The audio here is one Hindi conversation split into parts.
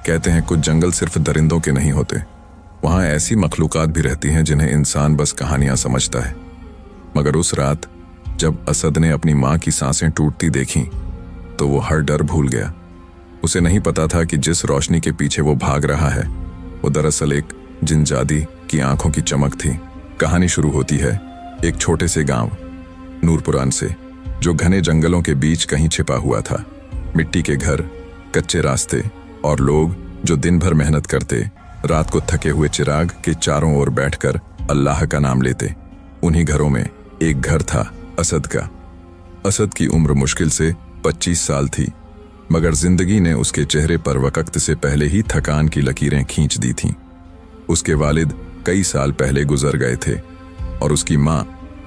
कहते हैं कुछ जंगल सिर्फ दरिंदों के नहीं होते, वहां ऐसी मखलूकात भी रहती हैं जिन्हें इंसान बस कहानियां समझता है। मगर उस रात जब असद ने अपनी मां की सांसें टूटती देखी तो वो हर डर भूल गया। उसे नहीं पता था कि जिस रोशनी के पीछे वो भाग रहा है वो दरअसल एक जिनजादी की आंखों की चमक थी। कहानी शुरू होती है एक छोटे से गांव नूरपुरान से, जो घने जंगलों के बीच कहीं छिपा हुआ था। मिट्टी के घर, कच्चे रास्ते और लोग जो दिन भर मेहनत करते, रात को थके हुए चिराग के चारों ओर बैठकर अल्लाह का नाम लेते। उन्हीं घरों में एक घर था असद का। असद की उम्र मुश्किल से 25 साल थी, मगर जिंदगी ने उसके चेहरे पर वक्त से पहले ही थकान की लकीरें खींच दी थीं। उसके वालिद कई साल पहले गुजर गए थे और उसकी मां,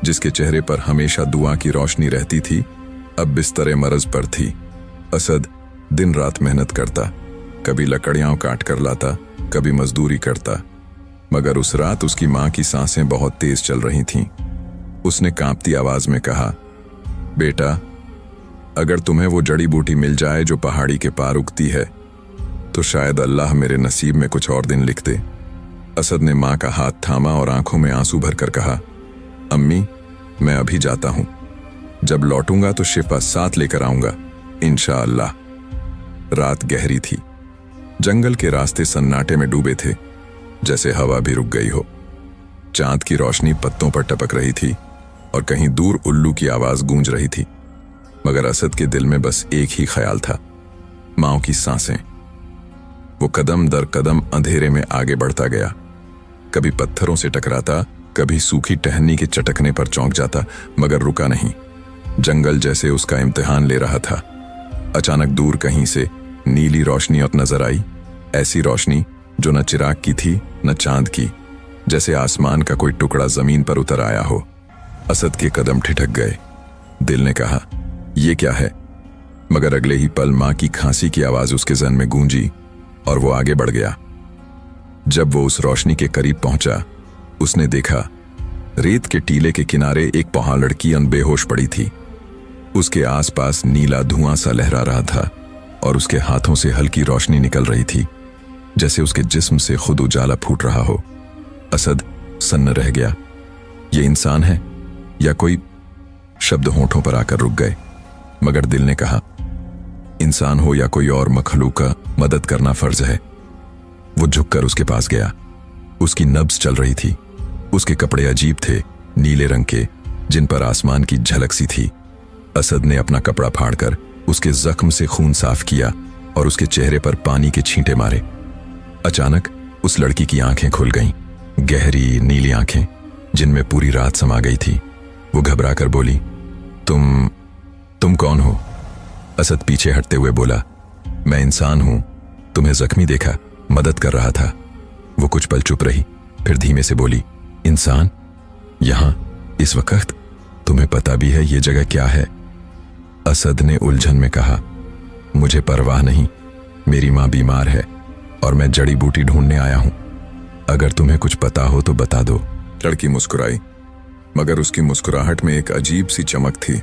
जिसके चेहरे पर हमेशा दुआ की रोशनी रहती थी, अब बिस्तरे मरज पर थी। असद दिन रात मेहनत करता, कभी लकड़ियां काट कर लाता, कभी मजदूरी करता, मगर उस रात उसकी मां की सांसें बहुत तेज चल रही थीं। उसने कांपती आवाज में कहा, बेटा, अगर तुम्हें वो जड़ी बूटी मिल जाए जो पहाड़ी के पार उगती है तो शायद अल्लाह मेरे नसीब में कुछ और दिन लिख दे। असद ने मां का हाथ थामा और आंखों में आंसू भरकर कहा, अम्मी, मैं अभी जाता हूं, जब लौटूंगा तो शिफा साथ लेकर आऊंगा इंशाअल्लाह। रात गहरी थी, जंगल के रास्ते सन्नाटे में डूबे थे, जैसे हवा भी रुक गई हो। चांद की रोशनी पत्तों पर टपक रही थी और कहीं दूर उल्लू की आवाज गूंज रही थी। मगर असद के दिल में बस एक ही ख्याल था, मां की सांसें। वो कदम दर कदम अंधेरे में आगे बढ़ता गया, कभी पत्थरों से टकराता, कभी सूखी टहनी के चटकने पर चौंक जाता, मगर रुका नहीं। जंगल जैसे उसका इम्तिहान ले रहा था। अचानक दूर कहीं से नीली रोशनी और नजर आई, ऐसी रोशनी जो न चिराग की थी न चांद की, जैसे आसमान का कोई टुकड़ा जमीन पर उतर आया हो। असद के कदम ठिठक गए। दिल ने कहा, ये क्या है? मगर अगले ही पल मां की खांसी की आवाज उसके जहन में गूंजी और वो आगे बढ़ गया। जब वो उस रोशनी के करीब पहुंचा, उसने देखा रेत के टीले के किनारे एक पहाड़ लड़की बेहोश पड़ी थी। उसके आसपास नीला धुआं सा लहरा रहा था और उसके हाथों से हल्की रोशनी निकल रही थी, जैसे उसके जिस्म से खुद उजाला फूट रहा हो। असद सन्न रह गया। ये इंसान है या कोई? शब्द होंठों पर आकर रुक गए, मगर दिल ने कहा, इंसान हो या कोई और मखलूक का मदद करना फर्ज है। वो झुककर उसके पास गया। उसकी नब्ज चल रही थी। उसके कपड़े अजीब थे, नीले रंग के, जिन पर आसमान की झलक सी थी। असद ने अपना कपड़ा फाड़कर उसके जख्म से खून साफ किया और उसके चेहरे पर पानी के छींटे मारे। अचानक उस लड़की की आंखें खुल गईं, गहरी नीली आंखें जिनमें पूरी रात समा गई थी। वो घबराकर बोली, तुम कौन हो? असद पीछे हटते हुए बोला, मैं इंसान हूं, तुम्हें जख्मी देखा, मदद कर रहा था। वो कुछ पल चुप रही, फिर धीमे से बोली, इंसान? यहां इस वक्त? तुम्हें पता भी है ये जगह क्या है? असद ने उलझन में कहा, मुझे परवाह नहीं, मेरी मां बीमार है और मैं जड़ी बूटी ढूंढने आया हूं। अगर तुम्हें कुछ पता हो तो बता दो। लड़की मुस्कुराई, मगर उसकी मुस्कुराहट में एक अजीब सी चमक थी।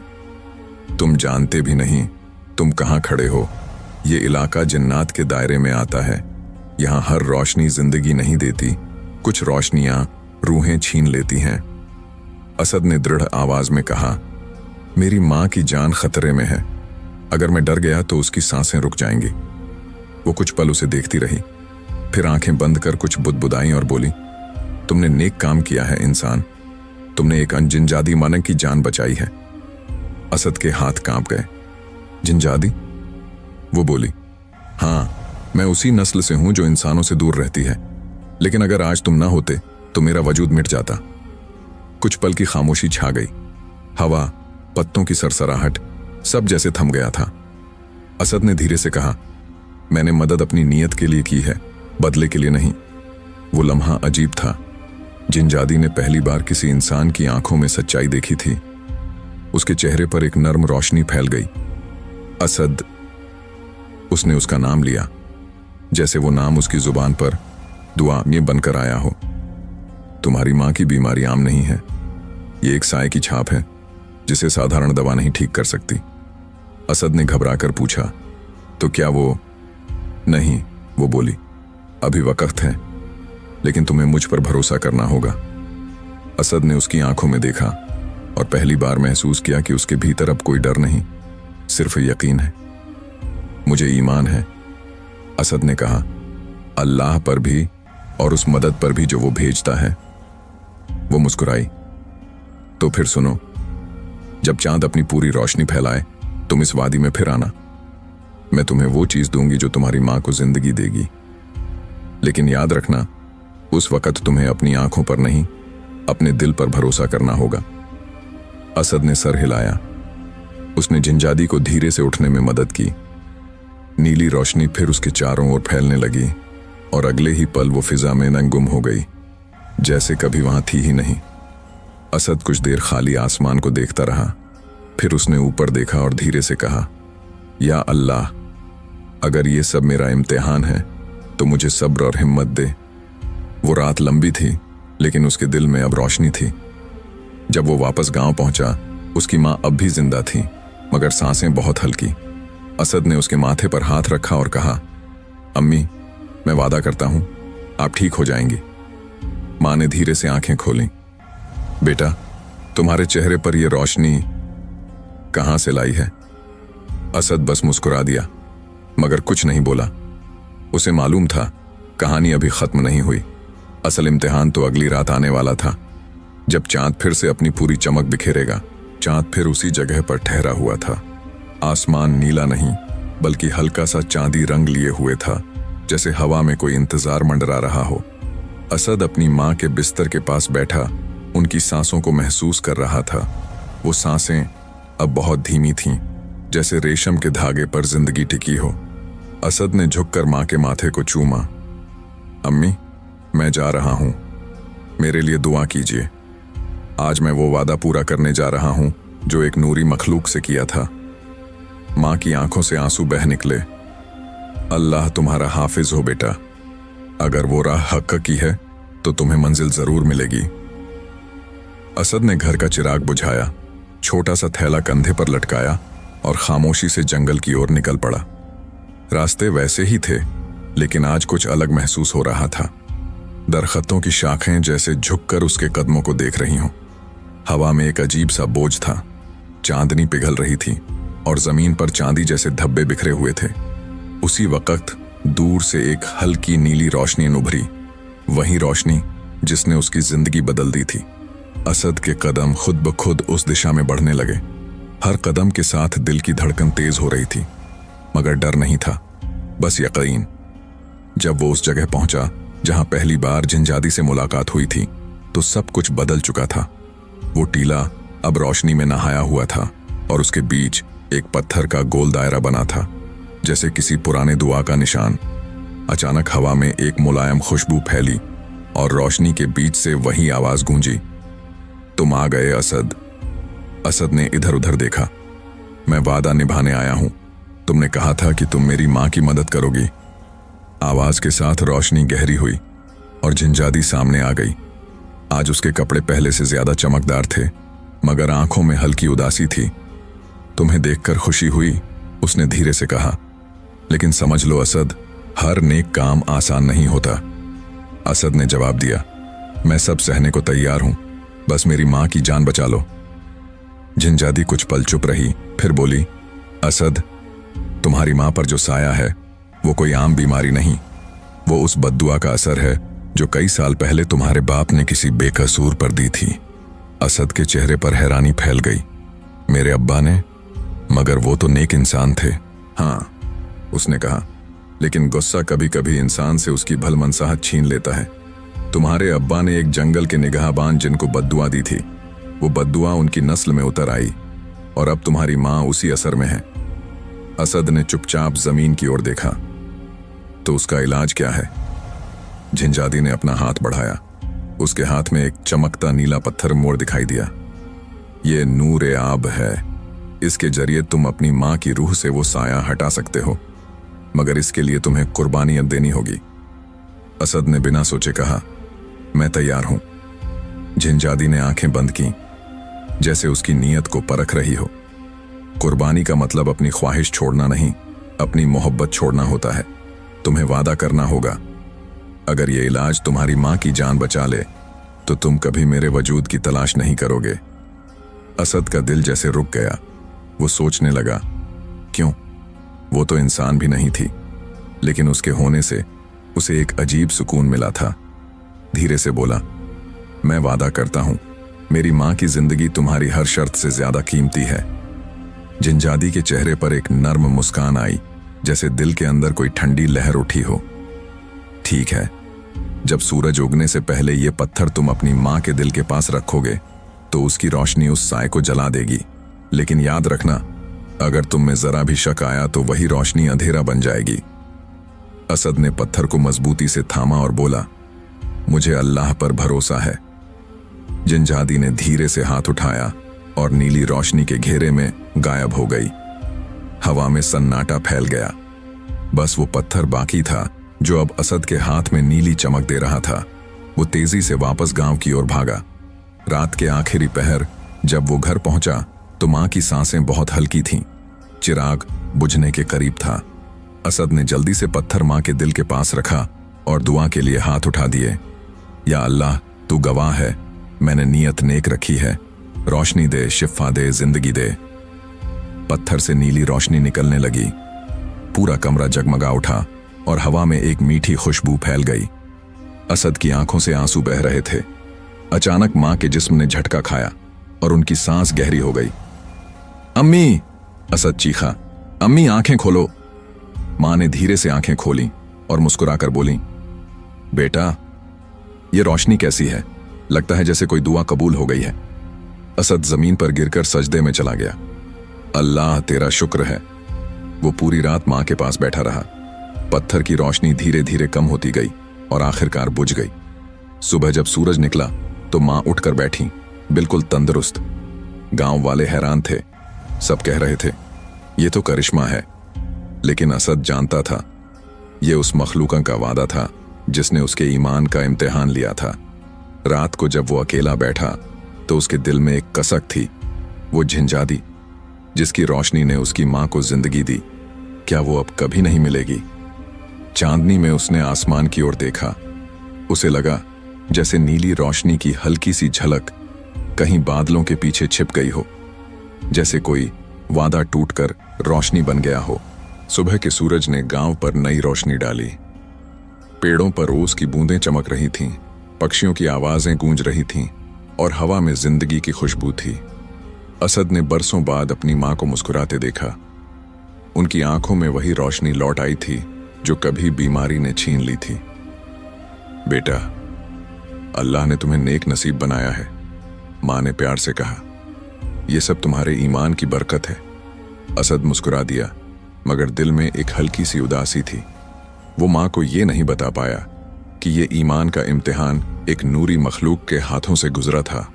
तुम जानते भी नहीं तुम कहां खड़े हो। ये इलाका जिन्नात के दायरे में आता है। यहां हर रोशनी जिंदगी नहीं देती, कुछ रोशनियां रूहें छीन लेती हैं। असद ने दृढ़ आवाज में कहा, मेरी मां की जान खतरे में है। अगर मैं डर गया तो उसकी सांसें रुक जाएंगी। वो कुछ पल उसे देखती रही, फिर आंखें बंद कर कुछ बुदबुदाई और बोली, तुमने नेक काम किया है इंसान, तुमने एक जिनजादी मानव की जान बचाई है। असद के हाथ कांप गए। जिनजादी? वो बोली, हाँ, मैं उसी नस्ल से हूं जो इंसानों से दूर रहती है, लेकिन अगर आज तुम ना होते तो मेरा वजूद मिट जाता। कुछ पल की खामोशी छा गई। हवा, पत्तों की सरसराहट, सब जैसे थम गया था। असद ने धीरे से कहा, मैंने मदद अपनी नीयत के लिए की है, बदले के लिए नहीं। वो लम्हा अजीब था। जिनजादी ने पहली बार किसी इंसान की आंखों में सच्चाई देखी थी। उसके चेहरे पर एक नर्म रोशनी फैल गई। असद। उसने उसका नाम लिया, जैसे वो नाम उसकी जुबान पर दुआ में बनकर आया हो। तुम्हारी मां की बीमारी आम नहीं है, ये एक साए की छाप है जिसे साधारण दवा नहीं ठीक कर सकती। असद ने घबराकर पूछा, तो क्या वो? नहीं, वो बोली, अभी वक्त है, लेकिन तुम्हें मुझ पर भरोसा करना होगा। असद ने उसकी आंखों में देखा और पहली बार महसूस किया कि उसके भीतर अब कोई डर नहीं, सिर्फ यकीन है। मुझे ईमान है, असद ने कहा, अल्लाह पर भी और उस मदद पर भी जो वो भेजता है। वो मुस्कुराई। तो फिर सुनो, जब चांद अपनी पूरी रोशनी फैलाए तुम इस वादी में फिर आना। मैं तुम्हें वो चीज दूंगी जो तुम्हारी मां को जिंदगी देगी, लेकिन याद रखना उस वक्त तुम्हें अपनी आंखों पर नहीं, अपने दिल पर भरोसा करना होगा। असद ने सर हिलाया। उसने जिंजादी को धीरे से उठने में मदद की। नीली रोशनी फिर उसके चारों ओर फैलने लगी और अगले ही पल वो फिजा में न गुम हो गई, जैसे कभी वहां थी ही नहीं। असद कुछ देर खाली आसमान को देखता रहा, फिर उसने ऊपर देखा और धीरे से कहा, या अल्लाह, अगर ये सब मेरा इम्तिहान है तो मुझे सब्र और हिम्मत दे। वो रात लंबी थी, लेकिन उसके दिल में अब रोशनी थी। जब वो वापस गांव पहुंचा, उसकी मां अब भी जिंदा थी, मगर सांसें बहुत हल्की। असद ने उसके माथे पर हाथ रखा और कहा, अम्मी, मैं वादा करता हूं आप ठीक हो जाएंगी। मां ने धीरे से आंखें खोलीं। बेटा, तुम्हारे चेहरे पर यह रोशनी कहां से लाई है? असद बस मुस्कुरा दिया, मगर कुछ नहीं बोला। उसे मालूम था कहानी अभी खत्म नहीं हुई। असल इम्तिहान तो अगली रात आने वाला था, जब चांद फिर से अपनी पूरी चमक बिखेरेगा। चांद फिर उसी जगह पर ठहरा हुआ था। आसमान नीला नहीं, बल्कि हल्का सा चांदी रंग लिए हुए था, जैसे हवा में कोई इंतजार मंडरा रहा हो। असद अपनी मां के बिस्तर के पास बैठा उनकी सांसों को महसूस कर रहा था। वो सांसें अब बहुत धीमी थीं, जैसे रेशम के धागे पर जिंदगी टिकी हो। असद ने झुककर मां के माथे को चूमा। अम्मी, मैं जा रहा हूं, मेरे लिए दुआ कीजिए। आज मैं वो वादा पूरा करने जा रहा हूं जो एक नूरी मखलूक से किया था। मां की आंखों से आंसू बह निकले। अल्लाह तुम्हारा हाफिज हो बेटा। अगर वो राह हक की है तो तुम्हें मंजिल जरूर मिलेगी। असद ने घर का चिराग बुझाया, छोटा सा थैला कंधे पर लटकाया और खामोशी से जंगल की ओर निकल पड़ा। रास्ते वैसे ही थे, लेकिन आज कुछ अलग महसूस हो रहा था। दरख्तों की शाखें जैसे झुककर उसके कदमों को देख रही हों। हवा में एक अजीब सा बोझ था। चांदनी पिघल रही थी और जमीन पर चांदी जैसे धब्बे बिखरे हुए थे। उसी वक्त दूर से एक हल्की नीली रोशनी उभरी, वही रोशनी जिसने उसकी जिंदगी बदल दी थी। असद के कदम खुद ब खुद उस दिशा में बढ़ने लगे। हर कदम के साथ दिल की धड़कन तेज हो रही थी, मगर डर नहीं था, बस यकीन। जब वो उस जगह पहुंचा जहां पहली बार जिंजादी से मुलाकात हुई थी, तो सब कुछ बदल चुका था। वो टीला अब रोशनी में नहाया हुआ था और उसके बीच एक पत्थर का गोल दायरा बना था, जैसे किसी पुराने दुआ का निशान। अचानक हवा में एक मुलायम खुशबू फैली और रोशनी के बीच से वही आवाज गूंजी, तुम आ गए असद। असद ने इधर उधर देखा। मैं वादा निभाने आया हूं, तुमने कहा था कि तुम मेरी मां की मदद करोगी। आवाज के साथ रोशनी गहरी हुई और जिंजादी सामने आ गई। आज उसके कपड़े पहले से ज्यादा चमकदार थे, मगर आंखों में हल्की उदासी थी। तुम्हें देखकर खुशी हुई, उसने धीरे से कहा, लेकिन समझ लो असद, हर नेक काम आसान नहीं होता। असद ने जवाब दिया, मैं सब सहने को तैयार हूं, बस मेरी मां की जान बचा लो। जिंजादी कुछ पल चुप रही, फिर बोली, असद, तुम्हारी मां पर जो साया है वो कोई आम बीमारी नहीं, वो उस बद्दुआ का असर है जो कई साल पहले तुम्हारे बाप ने किसी बेकसूर पर दी थी। असद के चेहरे पर हैरानी फैल गई। मेरे अब्बा ने? मगर वो तो नेक इंसान थे। हाँ, उसने कहा, लेकिन गुस्सा कभी कभी इंसान से उसकी भलमनसाहत छीन लेता है। तुम्हारे अब्बा ने एक जंगल के निगाहबान जिनको बद्दुआ दी थी, वो बद्दुआ उनकी नस्ल में उतर आई और अब तुम्हारी मां उसी असर में है। असद ने चुपचाप जमीन की ओर देखा। तो उसका इलाज क्या है? जिंजादी ने अपना हाथ बढ़ाया। उसके हाथ में एक चमकता नीला पत्थर मोड़ दिखाई दिया। ये नूर आब है। इसके जरिए तुम अपनी मां की रूह से वो साया हटा सकते हो, मगर इसके लिए तुम्हें कुर्बानियत देनी होगी। असद ने बिना सोचे कहा, मैं तैयार हूं। जिंजादी ने आंखें बंद की, जैसे उसकी नीयत को परख रही हो। कुर्बानी का मतलब अपनी ख्वाहिश छोड़ना नहीं, अपनी मोहब्बत छोड़ना होता है। तुम्हें वादा करना होगा, अगर ये इलाज तुम्हारी मां की जान बचा ले तो तुम कभी मेरे वजूद की तलाश नहीं करोगे। असद का दिल जैसे रुक गया। वो सोचने लगा, क्यों? वो तो इंसान भी नहीं थी, लेकिन उसके होने से उसे एक अजीब सुकून मिला था। धीरे से बोला, मैं वादा करता हूं, मेरी मां की जिंदगी तुम्हारी हर शर्त से ज्यादा कीमती है। जिनजादी के चेहरे पर एक नर्म मुस्कान आई, जैसे दिल के अंदर कोई ठंडी लहर उठी हो। ठीक है, जब सूरज उगने से पहले ये पत्थर तुम अपनी मां के दिल के पास रखोगे तो उसकी रोशनी उस साए को जला देगी, लेकिन याद रखना, अगर तुम में जरा भी शक आया तो वही रोशनी अंधेरा बन जाएगी। असद ने पत्थर को मजबूती से थामा और बोला, मुझे अल्लाह पर भरोसा है। जिनजादी ने धीरे से हाथ उठाया और नीली रोशनी के घेरे में गायब हो गई। हवा में सन्नाटा फैल गया। बस वो पत्थर बाकी था जो अब असद के हाथ में नीली चमक दे रहा था। वो तेजी से वापस गांव की ओर भागा। रात के आखिरी पहर जब वो घर पहुंचा तो मां की सांसें बहुत हल्की थीं। चिराग बुझने के करीब था। असद ने जल्दी से पत्थर मां के दिल के पास रखा और दुआ के लिए हाथ उठा दिए। या अल्लाह, तू गवाह है, मैंने नीयत नेक रखी है, रोशनी दे, शिफा दे, जिंदगी दे। पत्थर से नीली रोशनी निकलने लगी। पूरा कमरा जगमगा उठा और हवा में एक मीठी खुशबू फैल गई। असद की आंखों से आंसू बह रहे थे। अचानक मां के जिस्म ने झटका खाया और उनकी सांस गहरी हो गई। अम्मी! असद चीखा, अम्मी आंखें खोलो। मां ने धीरे से आंखें खोली और मुस्कुराकर बोली, बेटा, ये रोशनी कैसी है? लगता है जैसे कोई दुआ कबूल हो गई है। असद जमीन पर गिरकर सजदे में चला गया। अल्लाह तेरा शुक्र है। वो पूरी रात मां के पास बैठा रहा। पत्थर की रोशनी धीरे धीरे कम होती गई और आखिरकार बुझ गई। सुबह जब सूरज निकला तो मां उठकर बैठी, बिल्कुल तंदुरुस्त। गांव वाले हैरान थे। सब कह रहे थे, ये तो करिश्मा है। लेकिन असद जानता था, ये उस मखलूका का वादा था जिसने उसके ईमान का इम्तिहान लिया था। रात को जब वो अकेला बैठा तो उसके दिल में एक कसक थी। वो झिंजादी जिसकी रोशनी ने उसकी मां को जिंदगी दी, क्या वो अब कभी नहीं मिलेगी? चांदनी में उसने आसमान की ओर देखा। उसे लगा जैसे नीली रोशनी की हल्की सी झलक कहीं बादलों के पीछे छिप गई हो, जैसे कोई वादा टूटकर रोशनी बन गया हो। सुबह के सूरज ने गांव पर नई रोशनी डाली। पेड़ों पर ओस की बूंदें चमक रही थीं, पक्षियों की आवाजें गूंज रही थीं और हवा में जिंदगी की खुशबू थी। असद ने बरसों बाद अपनी मां को मुस्कुराते देखा। उनकी आंखों में वही रोशनी लौट आई थी जो कभी बीमारी ने छीन ली थी। बेटा, अल्लाह ने तुम्हें नेक नसीब बनाया है, मां ने प्यार से कहा। यह सब तुम्हारे ईमान की बरकत है। असद मुस्कुरा दिया, मगर दिल में एक हल्की सी उदासी थी। वो मां को यह नहीं बता पाया कि ये ईमान का इम्तिहान एक नूरी मखलूक के हाथों से गुजरा था।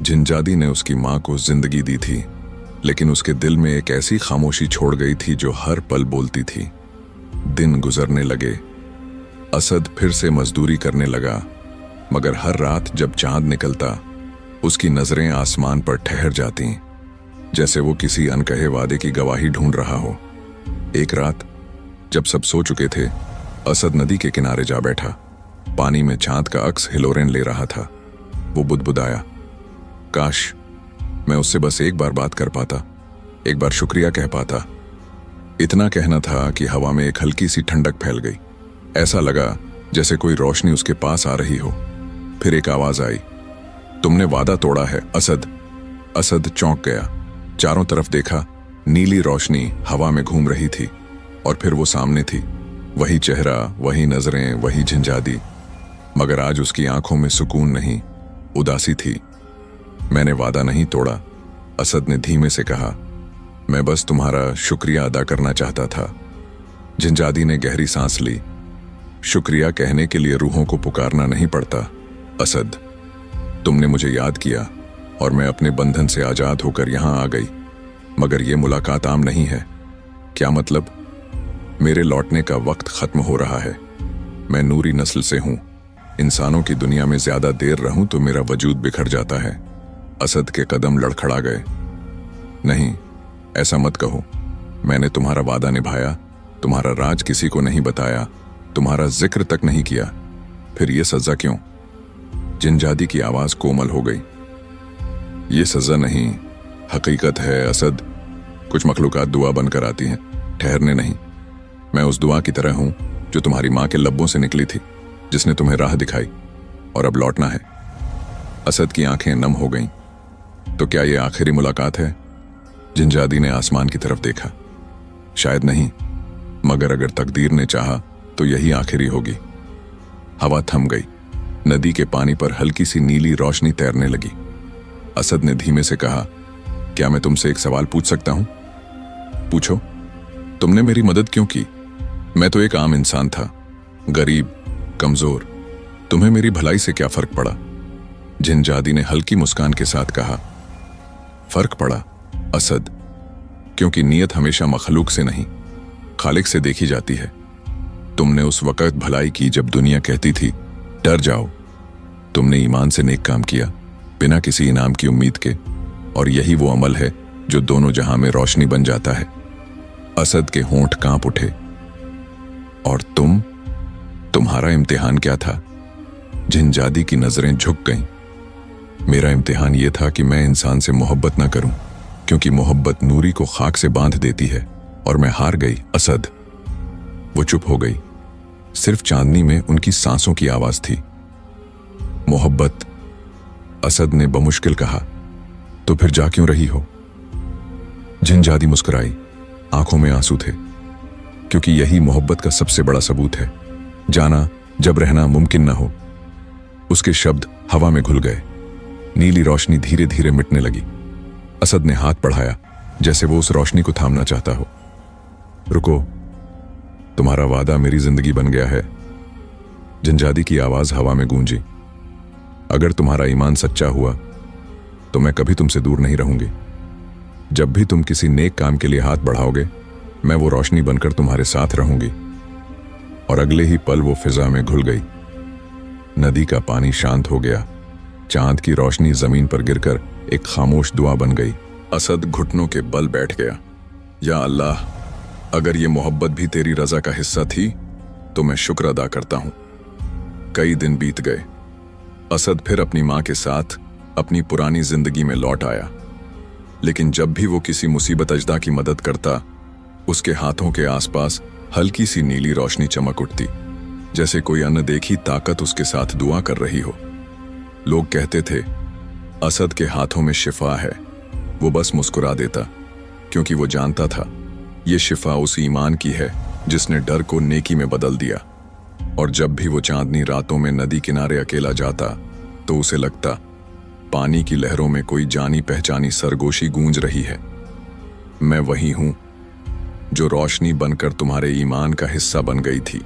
जिनजादी ने उसकी मां को जिंदगी दी थी, लेकिन उसके दिल में एक ऐसी खामोशी छोड़ गई थी जो हर पल बोलती थी। दिन गुजरने लगे। असद फिर से मजदूरी करने लगा, मगर हर रात जब चांद निकलता उसकी नजरें आसमान पर ठहर जाती, जैसे वो किसी अनकहे वादे की गवाही ढूंढ रहा हो। एक रात जब सब सो चुके थे, असद नदी के किनारे जा बैठा। पानी में चांद का अक्स हिलोरें ले रहा था। वो बुदबुदाया, काश मैं उससे बस एक बार बात कर पाता, एक बार शुक्रिया कह पाता। इतना कहना था कि हवा में एक हल्की सी ठंडक फैल गई। ऐसा लगा जैसे कोई रोशनी उसके पास आ रही हो। फिर एक आवाज आई, तुमने वादा तोड़ा है असद। असद चौंक गया। चारों तरफ देखा, नीली रोशनी हवा में घूम रही थी और फिर वो सामने थी। वही चेहरा, वही नजरें, वही झंझादी, मगर आज उसकी आंखों में सुकून नहीं, उदासी थी। मैंने वादा नहीं तोड़ा, असद ने धीमे से कहा। मैं बस तुम्हारा शुक्रिया अदा करना चाहता था। झंझादी ने गहरी सांस ली। शुक्रिया कहने के लिए रूहों को पुकारना नहीं पड़ता असद। तुमने मुझे याद किया और मैं अपने बंधन से आजाद होकर यहां आ गई, मगर यह मुलाकात आम नहीं है। क्या मतलब? मेरे लौटने का वक्त खत्म हो रहा है। मैं नूरी नस्ल से हूं। इंसानों की दुनिया में ज्यादा देर रहूं तो मेरा वजूद बिखर जाता है। असद के कदम लड़खड़ा गए। नहीं, ऐसा मत कहो। मैंने तुम्हारा वादा निभाया, तुम्हारा राज किसी को नहीं बताया, तुम्हारा जिक्र तक नहीं किया, फिर ये सजा क्यों? जिनजादी की आवाज कोमल हो गई। ये सजा नहीं, हकीकत है असद। कुछ मखलूकात दुआ बनकर आती हैं, ठहरने नहीं। मैं उस दुआ की तरह हूं जो तुम्हारी मां के लब्बों से निकली थी, जिसने तुम्हें राह दिखाई, और अब लौटना है। असद की आंखें नम हो गईं। तो क्या ये आखिरी मुलाकात है? जिनजादी ने आसमान की तरफ देखा। शायद नहीं, मगर अगर तकदीर ने चाहा तो यही आखिरी होगी। हवा थम गई। नदी के पानी पर हल्की सी नीली रोशनी तैरने लगी। असद ने धीमे से कहा, क्या मैं तुमसे एक सवाल पूछ सकता हूं? पूछो। तुमने मेरी मदद क्यों की? मैं तो एक आम इंसान था, गरीब, कमजोर। तुम्हें मेरी भलाई से क्या फर्क पड़ा? जिनजादी ने हल्की मुस्कान के साथ कहा, फर्क पड़ा असद, क्योंकि नीयत हमेशा मखलूक से नहीं, खालिक से देखी जाती है। तुमने उस वक्त भलाई की जब दुनिया कहती थी डर जाओ। तुमने ईमान से नेक काम किया, बिना किसी इनाम की उम्मीद के, और यही वो अमल है जो दोनों जहां में रोशनी बन जाता है। असद के होंठ कांप उठे। और तुम्हारा इम्तिहान क्या था? जिनजादी की नजरें झुक गईं। मेरा इम्तिहान यह था कि मैं इंसान से मोहब्बत न करूं, क्योंकि मोहब्बत नूरी को खाक से बांध देती है, और मैं हार गई असद। वो चुप हो गई। सिर्फ चांदनी में उनकी सांसों की आवाज थी। मोहब्बत, असद ने बमुश्किल कहा। तो फिर जा क्यों रही हो? जिनजादी मुस्कुराई। आंखों में आंसू थे, क्योंकि यही मोहब्बत का सबसे बड़ा सबूत है, जाना जब रहना मुमकिन न हो। उसके शब्द हवा में घुल गए। नीली रोशनी धीरे धीरे मिटने लगी। असद ने हाथ बढ़ाया, जैसे वो उस रोशनी को थामना चाहता हो। रुको, तुम्हारा वादा मेरी जिंदगी बन गया है। जिनजादी की आवाज हवा में गूंजी। अगर तुम्हारा ईमान सच्चा हुआ तो मैं कभी तुमसे दूर नहीं रहूंगी। जब भी तुम किसी नेक काम के लिए हाथ बढ़ाओगे, मैं वो रोशनी बनकर तुम्हारे साथ रहूंगी। और अगले ही पल वो फिजा में घुल गई। नदी का पानी शांत हो गया। चांद की रोशनी जमीन पर गिरकर एक खामोश दुआ बन गई। असद घुटनों के बल बैठ गया। या अल्लाह, अगर ये मोहब्बत भी तेरी रजा का हिस्सा थी तो मैं शुक्र अदा करता हूं। कई दिन बीत गए। असद फिर अपनी मां के साथ अपनी पुरानी जिंदगी में लौट आया। लेकिन जब भी वो किसी मुसीबत अजदा की मदद करता, उसके हाथों के आसपास हल्की सी नीली रोशनी चमक उठती, जैसे कोई अनदेखी ताकत उसके साथ दुआ कर रही हो। लोग कहते थे असद के हाथों में शिफा है। वो बस मुस्कुरा देता, क्योंकि वो जानता था ये शिफा उस ईमान की है जिसने डर को नेकी में बदल दिया। और जब भी वो चांदनी रातों में नदी किनारे अकेला जाता, तो उसे लगता पानी की लहरों में कोई जानी पहचानी सरगोशी गूंज रही है। मैं वही हूं जो रोशनी बनकर तुम्हारे ईमान का हिस्सा बन गई थी।